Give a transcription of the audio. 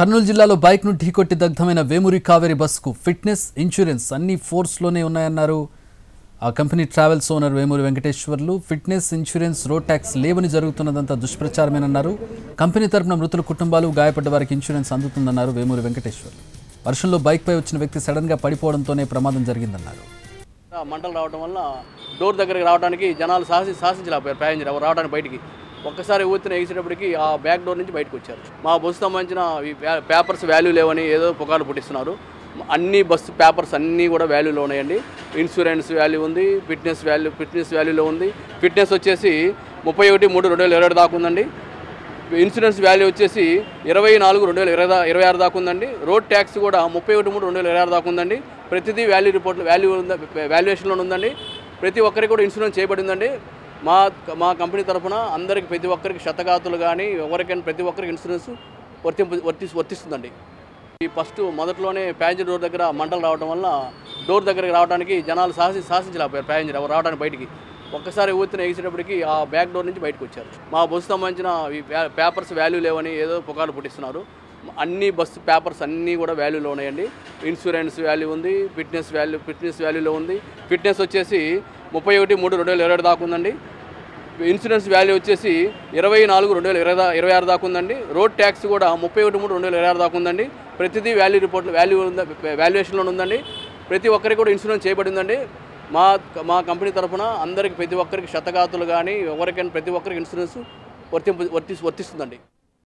కర్నూలు జిల్లాలో బైక్ ను ఢీకొట్టి దగ్ధమైన వేమూరి కావేరి బస్సుకు ఫిట్నెస్ ఇన్సూరెన్స్ అన్ని ఫోర్స్లోనే ఉన్నాయన్నారు ఆ company travels owner Vemuri Venkateswarlu. Fitness insurance road tax లేవని జరుగుతున్నదంతా దుష్ప్రచారమేనన్నారు. కంపెనీ తరపున మృతుల కుటుంబాలు గాయపడ్డ వారికి ఇన్సూరెన్స్ అందుతుందన్నారు వేమూరి వెంకటేశ్వర్లు. వర్షంలో బైక్ పై వచ్చిన వ్యక్తి సడన్ గా పడిపోవడంతోనే ప్రమాదం జరిగిందన్నారు. మంటలు రావడం వల్ల డోర్ దగ్గరికి రావడానికి జనాలు సాహసించలేకపోయారు. ప్రయాణించారు రావడానికి బయటికి ఒక్కసారి ఊతిన వేసేటప్పటికి ఆ బ్యాక్ డోర్ నుంచి బయటకు వచ్చారు. మా బస్సు సంబంధించిన పేపర్స్ వాల్యూ లేవని ఏదో పుకార్లు పుట్టిస్తున్నారు. అన్ని బస్సు పేపర్స్ అన్నీ కూడా వాల్యూలో ఉన్నాయండి. ఇన్సూరెన్స్ వాల్యూ ఉంది, ఫిట్నెస్ వాల్యూలో ఉంది. ఫిట్నెస్ వచ్చేసి 31/3/2027 దాకా ఉందండి. ఇన్సూరెన్స్ వాల్యూ వచ్చేసి 24/2026 దాకా ఉందండి. రోడ్ ట్యాక్స్ కూడా 31/3/2026 దాకా ఉందండి. ప్రతిదీ వాల్యుయేషన్లో ఉందండి. ప్రతి ఒక్కరికి కూడా ఇన్సూరెన్స్ చేయబడిందండి. మా కంపెనీ తరఫున అందరికి ప్రతి ఒక్కరికి క్షతగాతులు కానీ ఎవరికైనా ప్రతి ఒక్కరికి ఇన్సూరెన్స్ వర్తిస్తుందండి. ఈ మొదట్లోనే ప్యాసింజర్ డోర్ దగ్గర మంటలు రావడం వల్ల డోర్ దగ్గరికి రావడానికి జనాలు సాహసించలేకపోయారు. ప్రయాణించారు రావడానికి బయటికి ఒక్కసారి ఊతిన వేసేటప్పటికి ఆ బ్యాక్ డోర్ నుంచి బయటకు వచ్చారు. మా బస్సు సంబంధించిన పేపర్స్ వాల్యూ లేవని ఏదో పుకార్లు పుట్టిస్తున్నారు. అన్ని బస్సు పేపర్స్ అన్నీ కూడా వాల్యూలో ఉన్నాయండి. ఇన్సూరెన్స్ వాల్యూ ఉంది, ఫిట్నెస్ వాల్యూలో ఉంది. ఫిట్నెస్ వచ్చేసి 31/3/2027 దాకా ఉందండి. ఇన్సూరెన్స్ వాల్యూ వచ్చేసి 24/2026 దాకా ఉందండి. రోడ్ ట్యాక్స్ కూడా 31/3/2026 దాకా ఉందండి. ప్రతిదీ వాల్యుయేషన్లో ఉందండి. ప్రతి ఒక్కరికి కూడా ఇన్సూరెన్స్ చేయబడిందండి. మా కంపెనీ తరఫున అందరికి ప్రతి ఒక్కరికి క్షతగాతులు కానీ ఎవరికైనా ప్రతి ఒక్కరికి ఇన్సూరెన్స్ వర్తిస్తుందండి.